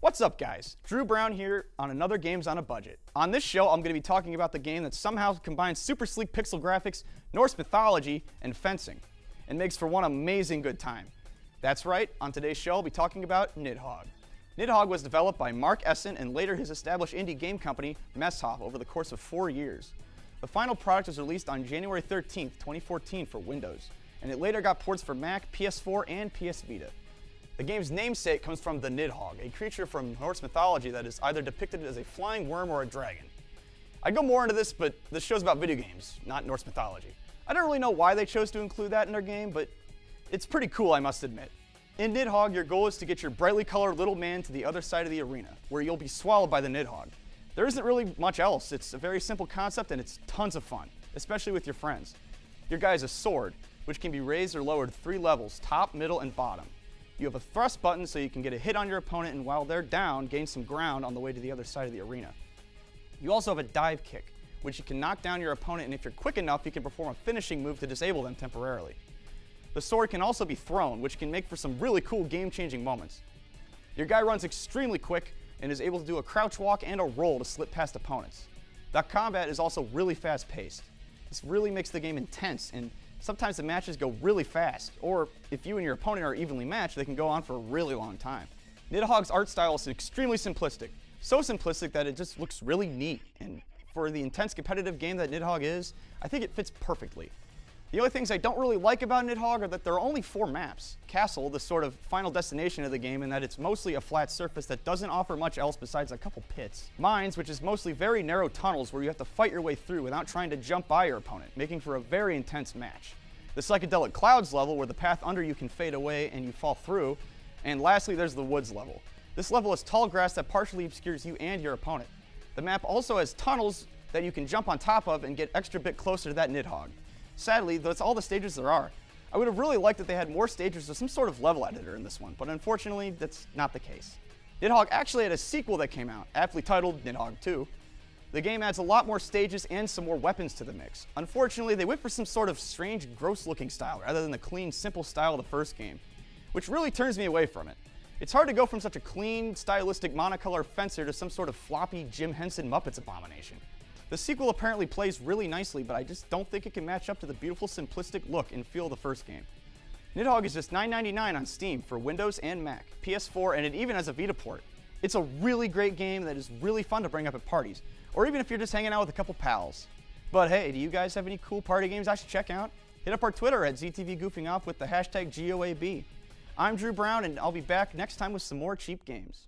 What's up, guys? Drew Brown here on another Games on a Budget. On this show, I'm going to be talking about the game that somehow combines super sleek pixel graphics, Norse mythology, and fencing, and makes for one amazing good time. That's right, on today's show, I'll be talking about Nidhogg. Nidhogg was developed by Mark Essen and later his established indie game company, Messhof, over the course of 4 years. The final product was released on January 13th, 2014 for Windows, and it later got ports for Mac, PS4, and PS Vita. The game's namesake comes from the Nidhogg, a creature from Norse mythology that is either depicted as a flying worm or a dragon. I go more into this, but this show's about video games, not Norse mythology. I don't really know why they chose to include that in their game, but it's pretty cool, I must admit. In Nidhogg, your goal is to get your brightly colored little man to the other side of the arena, where you'll be swallowed by the Nidhogg. There isn't really much else. It's a very simple concept and it's tons of fun, especially with your friends. Your guy is a sword, which can be raised or lowered 3 levels, top, middle, and bottom. You have a thrust button so you can get a hit on your opponent and while they're down, gain some ground on the way to the other side of the arena. You also have a dive kick, which you can knock down your opponent, and if you're quick enough, you can perform a finishing move to disable them temporarily. The sword can also be thrown, which can make for some really cool game-changing moments. Your guy runs extremely quick and is able to do a crouch walk and a roll to slip past opponents. The combat is also really fast-paced. This really makes the game intense, and sometimes the matches go really fast, or if you and your opponent are evenly matched, they can go on for a really long time. Nidhogg's art style is extremely simplistic. So simplistic that it just looks really neat, and for the intense competitive game that Nidhogg is, I think it fits perfectly. The only things I don't really like about Nidhogg are that there are only 4 maps. Castle, the sort of final destination of the game, in that it's mostly a flat surface that doesn't offer much else besides a couple pits. Mines, which is mostly very narrow tunnels where you have to fight your way through without trying to jump by your opponent, making for a very intense match. The psychedelic clouds level, where the path under you can fade away and you fall through. And lastly, there's the woods level. This level is tall grass that partially obscures you and your opponent. The map also has tunnels that you can jump on top of and get extra bit closer to that Nidhogg. Sadly, that's all the stages there are. I would have really liked that they had more stages or some sort of level editor in this one, but unfortunately, that's not the case. Nidhogg actually had a sequel that came out, aptly titled Nidhogg 2. The game adds a lot more stages and some more weapons to the mix. Unfortunately, they went for some sort of strange, gross-looking style rather than the clean, simple style of the first game, which really turns me away from it. It's hard to go from such a clean, stylistic monocolor fencer to some sort of floppy Jim Henson Muppets abomination. The sequel apparently plays really nicely, but I just don't think it can match up to the beautiful, simplistic look and feel of the first game. Nidhogg is just $9.99 on Steam for Windows and Mac, PS4, and it even has a Vita port. It's a really great game that is really fun to bring up at parties, or even if you're just hanging out with a couple pals. But hey, do you guys have any cool party games I should check out? Hit up our Twitter at ZTVGoofingOff with the hashtag GOAB. I'm Drew Brown, and I'll be back next time with some more cheap games.